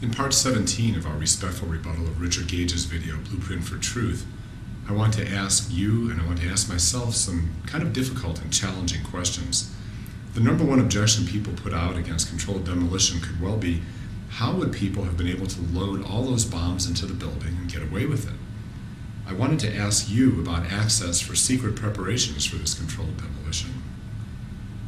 In part 17 of our respectful rebuttal of Richard Gage's video, Blueprint for Truth, I want to ask you and I want to ask myself some kind of difficult and challenging questions. The number one objection people put out against controlled demolition could well be, how would people have been able to load all those bombs into the building and get away with it? I wanted to ask you about access for secret preparations for this controlled demolition.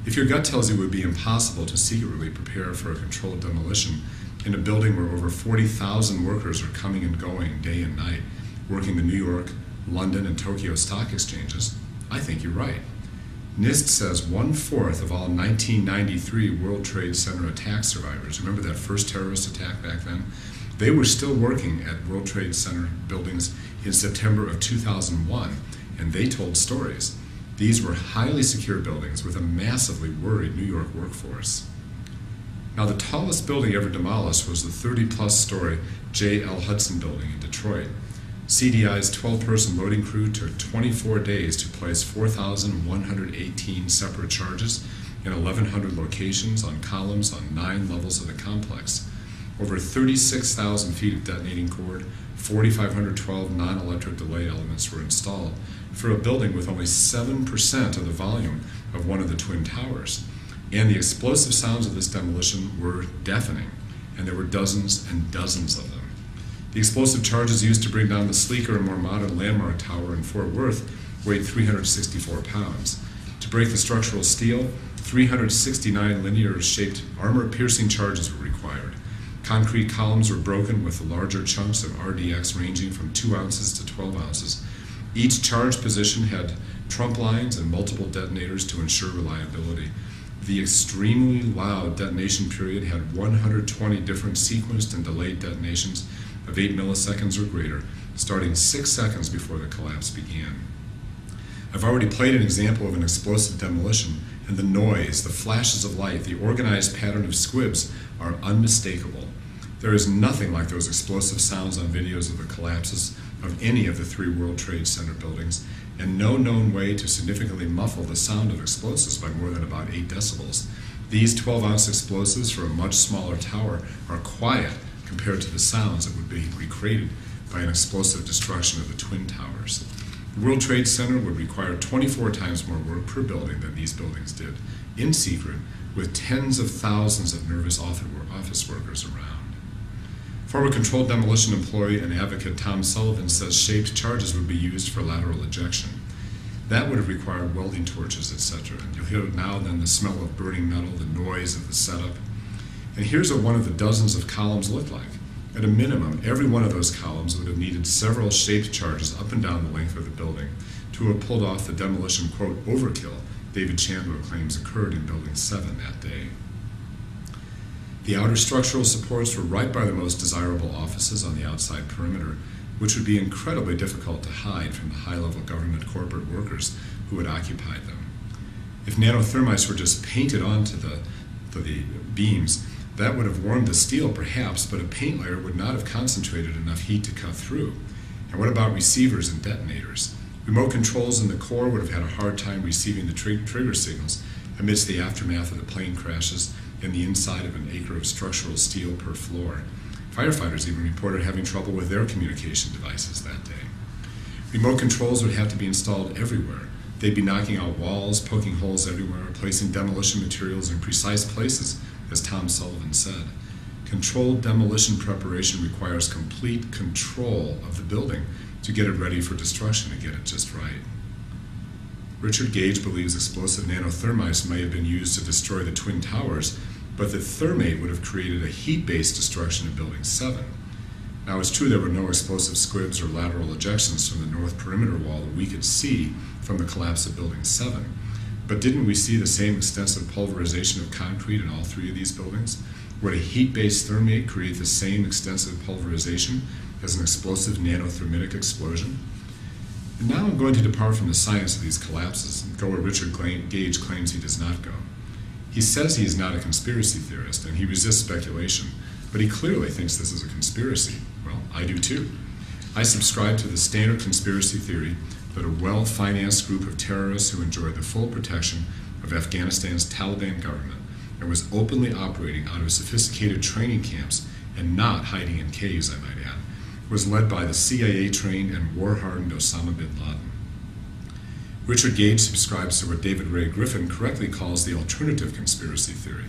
If your gut tells you it would be impossible to secretly prepare for a controlled demolition in a building where over 40,000 workers are coming and going day and night, working the New York, London, and Tokyo stock exchanges, I think you're right. NIST says 1/4 of all 1993 World Trade Center attack survivors, remember that first terrorist attack back then? They were still working at World Trade Center buildings in September of 2001, and they told stories. These were highly secure buildings with a massively worried New York workforce. Now, the tallest building ever demolished was the 30-plus story J.L. Hudson building in Detroit. CDI's 12-person loading crew took 24 days to place 4,118 separate charges in 1,100 locations on columns on 9 levels of the complex. Over 36,000 feet of detonating cord, 4,512 non-electric delay elements were installed for a building with only 7% of the volume of one of the Twin Towers. And the explosive sounds of this demolition were deafening, and there were dozens and dozens of them. The explosive charges used to bring down the sleeker and more modern Landmark Tower in Fort Worth weighed 364 pounds. To break the structural steel, 369 linear-shaped armor-piercing charges were required. Concrete columns were broken with the larger chunks of RDX ranging from 2 ounces to 12 ounces. Each charge position had trump lines and multiple detonators to ensure reliability. The extremely loud detonation period had 120 different sequenced and delayed detonations of 8 milliseconds or greater, starting 6 seconds before the collapse began. I've already played an example of an explosive demolition, and the noise, the flashes of light, the organized pattern of squibs are unmistakable. There is nothing like those explosive sounds on videos of the collapses of any of the 3 World Trade Center buildings, and no known way to significantly muffle the sound of explosives by more than about 8 decibels. These 12-ounce explosives for a much smaller tower are quiet compared to the sounds that would be recreated by an explosive destruction of the Twin Towers. The World Trade Center would require 24 times more work per building than these buildings did, in secret, with tens of thousands of nervous office workers around. Former controlled demolition employee and advocate Tom Sullivan says shaped charges would be used for lateral ejection. That would have required welding torches, etc. And you'll hear now then the smell of burning metal, the noise of the setup. And here's what one of the dozens of columns looked like. At a minimum, every one of those columns would have needed several shaped charges up and down the length of the building to have pulled off the demolition, quote, overkill David Chandler claims occurred in Building 7 that day. The outer structural supports were right by the most desirable offices on the outside perimeter, which would be incredibly difficult to hide from the high-level government corporate workers who had occupied them. If nanothermites were just painted onto the beams, that would have warmed the steel perhaps, but a paint layer would not have concentrated enough heat to cut through. And what about receivers and detonators? Remote controls in the core would have had a hard time receiving the trigger signals amidst the aftermath of the plane crashes and the inside of an acre of structural steel per floor. Firefighters even reported having trouble with their communication devices that day. Remote controls would have to be installed everywhere. They'd be knocking out walls, poking holes everywhere, placing demolition materials in precise places, as Tom Sullivan said. Controlled demolition preparation requires complete control of the building to get it ready for destruction and get it just right. Richard Gage believes explosive nanothermites may have been used to destroy the Twin Towers, but the thermate would have created a heat-based destruction of Building 7. Now, it's true there were no explosive squibs or lateral ejections from the north perimeter wall that we could see from the collapse of Building 7. But didn't we see the same extensive pulverization of concrete in all 3 of these buildings? Would a heat-based thermate create the same extensive pulverization as an explosive nanothermitic explosion? And now I'm going to depart from the science of these collapses and go where Richard Gage claims he does not go. He says he is not a conspiracy theorist and he resists speculation, but he clearly thinks this is a conspiracy. Well, I do too. I subscribe to the standard conspiracy theory that a well-financed group of terrorists who enjoyed the full protection of Afghanistan's Taliban government and was openly operating out of sophisticated training camps and not hiding in caves, I might add, was led by the CIA-trained and war-hardened Osama bin Laden. Richard Gage subscribes to what David Ray Griffin correctly calls the alternative conspiracy theory.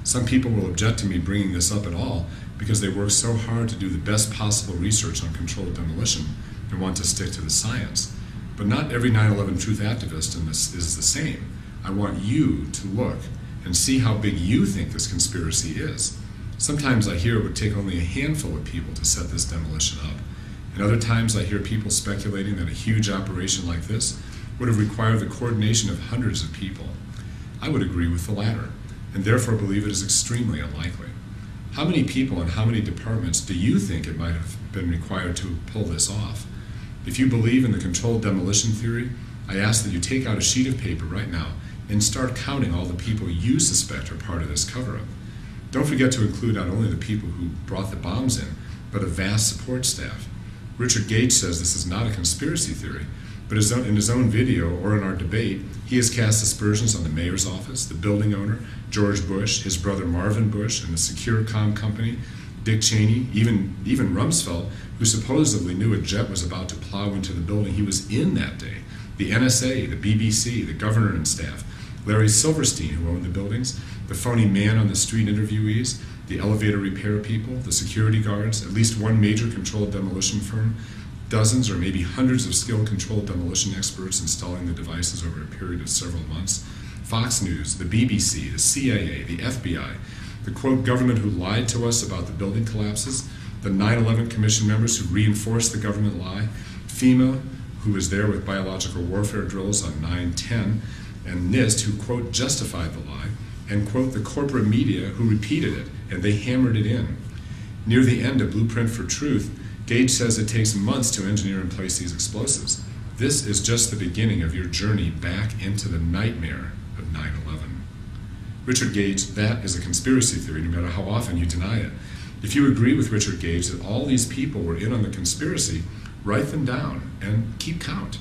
Some people will object to me bringing this up at all because they work so hard to do the best possible research on controlled demolition and want to stick to the science. But not every 9/11 truth activist in this is the same. I want you to look and see how big you think this conspiracy is. Sometimes I hear it would take only a handful of people to set this demolition up. And other times I hear people speculating that a huge operation like this would have required the coordination of hundreds of people. I would agree with the latter, and therefore believe it is extremely unlikely. How many people and how many departments do you think it might have been required to pull this off? If you believe in the controlled demolition theory, I ask that you take out a sheet of paper right now and start counting all the people you suspect are part of this cover-up. Don't forget to include not only the people who brought the bombs in, but a vast support staff. Richard Gage says this is not a conspiracy theory, but in his own video or in our debate, he has cast aspersions on the mayor's office, the building owner, George Bush, his brother Marvin Bush, and the Securicom company, Dick Cheney, even Rumsfeld, who supposedly knew a jet was about to plow into the building he was in that day, the NSA, the BBC, the governor and staff, Larry Silverstein, who owned the buildings, the phony man-on-the-street interviewees, the elevator repair people, the security guards, at least one major controlled demolition firm, dozens or maybe hundreds of skilled controlled demolition experts installing the devices over a period of several months, Fox News, the BBC, the CIA, the FBI, the quote government who lied to us about the building collapses, the 9/11 Commission members who reinforced the government lie, FEMA, who was there with biological warfare drills on 9/10, and NIST, who quote justified the lie, and quote the corporate media who repeated it, and they hammered it in. Near the end of Blueprint for Truth, Gage says it takes months to engineer and place these explosives. This is just the beginning of your journey back into the nightmare of 9/11. Richard Gage, that is a conspiracy theory, no matter how often you deny it. If you agree with Richard Gage that all these people were in on the conspiracy, write them down and keep count.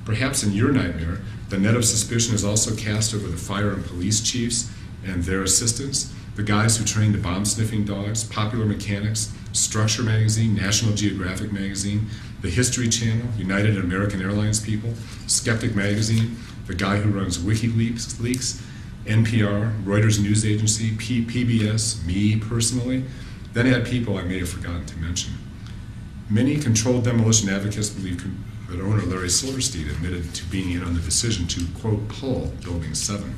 Perhaps in your nightmare, the net of suspicion is also cast over the fire and police chiefs and their assistants, the guys who trained the bomb-sniffing dogs, Popular Mechanics, Structure Magazine, National Geographic Magazine, the History Channel, United and American Airlines people, Skeptic Magazine, the guy who runs WikiLeaks, NPR, Reuters News Agency, PBS, me personally, then add people I may have forgotten to mention. Many controlled demolition advocates believe that owner Larry Silverstein admitted to being in on the decision to, quote, pull Building 7,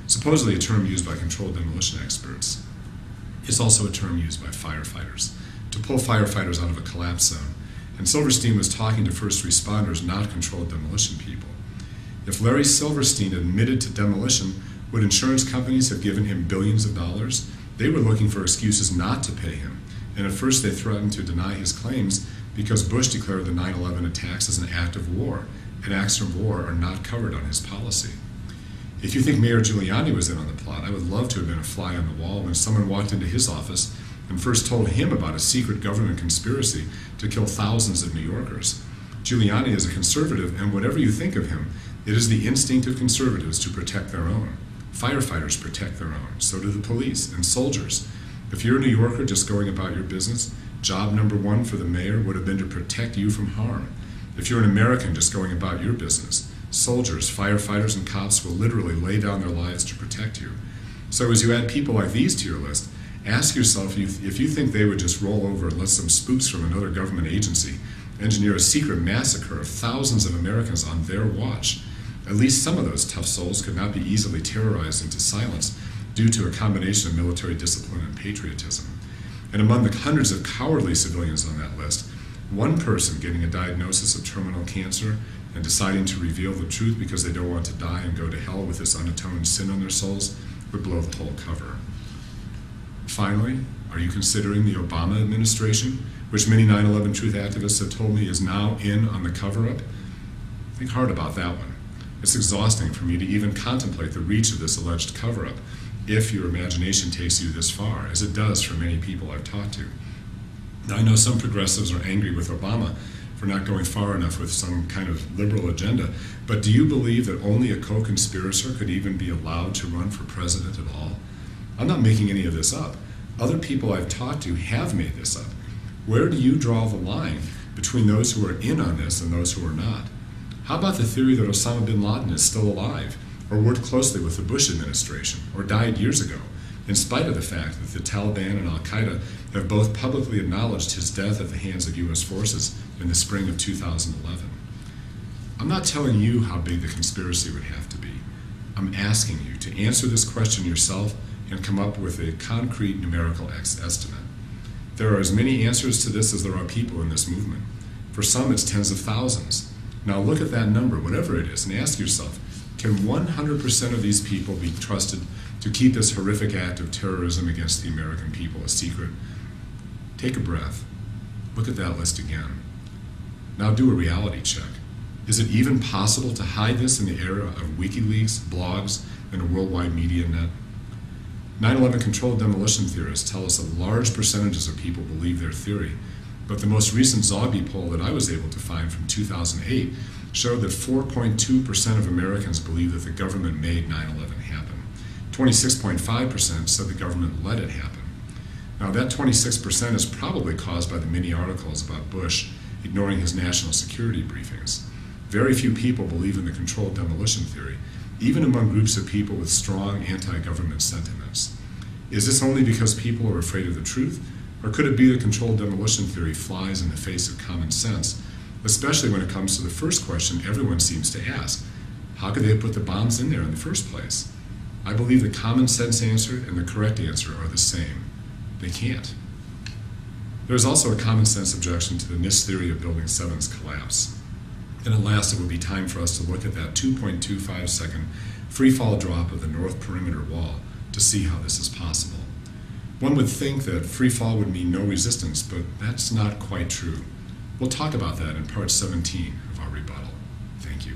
supposedly a term used by controlled demolition experts. It's also a term used by firefighters, to pull firefighters out of a collapse zone, and Silverstein was talking to first responders, not controlled demolition people. If Larry Silverstein admitted to demolition, would insurance companies have given him billions of dollars? They were looking for excuses not to pay him, and at first they threatened to deny his claims because Bush declared the 9/11 attacks as an act of war, and acts of war are not covered on his policy. If you think Mayor Giuliani was in on the plot, I would love to have been a fly on the wall when someone walked into his office and first told him about a secret government conspiracy to kill thousands of New Yorkers. Giuliani is a conservative, and whatever you think of him, it is the instinct of conservatives to protect their own. Firefighters protect their own, so do the police and soldiers. If you're a New Yorker just going about your business, job number one for the mayor would have been to protect you from harm. If you're an American just going about your business, soldiers, firefighters, and cops will literally lay down their lives to protect you. So as you add people like these to your list, ask yourself if you think they would just roll over and let some spooks from another government agency engineer a secret massacre of thousands of Americans on their watch. At least some of those tough souls could not be easily terrorized into silence due to a combination of military discipline and patriotism. And among the hundreds of cowardly civilians on that list, one person getting a diagnosis of terminal cancer and deciding to reveal the truth because they don't want to die and go to hell with this unatoned sin on their souls would blow the whole cover. Finally, are you considering the Obama administration, which many 9/11 truth activists have told me is now in on the cover-up? Think hard about that one. It's exhausting for me to even contemplate the reach of this alleged cover-up, if your imagination takes you this far, as it does for many people I've talked to. Now, I know some progressives are angry with Obama for not going far enough with some kind of liberal agenda, but do you believe that only a co-conspirator could even be allowed to run for president at all? I'm not making any of this up. Other people I've talked to have made this up. Where do you draw the line between those who are in on this and those who are not? How about the theory that Osama bin Laden is still alive, or worked closely with the Bush administration, or died years ago, in spite of the fact that the Taliban and Al-Qaeda have both publicly acknowledged his death at the hands of U.S. forces in the spring of 2011? I'm not telling you how big the conspiracy would have to be. I'm asking you to answer this question yourself and come up with a concrete numerical estimate. There are as many answers to this as there are people in this movement. For some, it's tens of thousands. Now look at that number, whatever it is, and ask yourself, can 100% of these people be trusted to keep this horrific act of terrorism against the American people a secret? Take a breath. Look at that list again. Now do a reality check. Is it even possible to hide this in the era of WikiLeaks, blogs, and a worldwide media net? 9/11 controlled demolition theorists tell us that large percentages of people believe their theory, but the most recent Zogby poll that I was able to find from 2008 showed that 4.2% of Americans believe that the government made 9/11 happen. 26.5% said the government let it happen. Now that 26% is probably caused by the many articles about Bush ignoring his national security briefings. Very few people believe in the controlled demolition theory, even among groups of people with strong anti-government sentiments. Is this only because people are afraid of the truth, or could it be that controlled demolition theory flies in the face of common sense, especially when it comes to the first question everyone seems to ask? How could they have put the bombs in there in the first place? I believe the common sense answer and the correct answer are the same. They can't. There is also a common sense objection to the NIST theory of Building 7's collapse. And at last, it would be time for us to look at that 2.25 second free fall drop of the north perimeter wall to see how this is possible. One would think that free fall would mean no resistance, but that's not quite true. We'll talk about that in part 17 of our rebuttal. Thank you.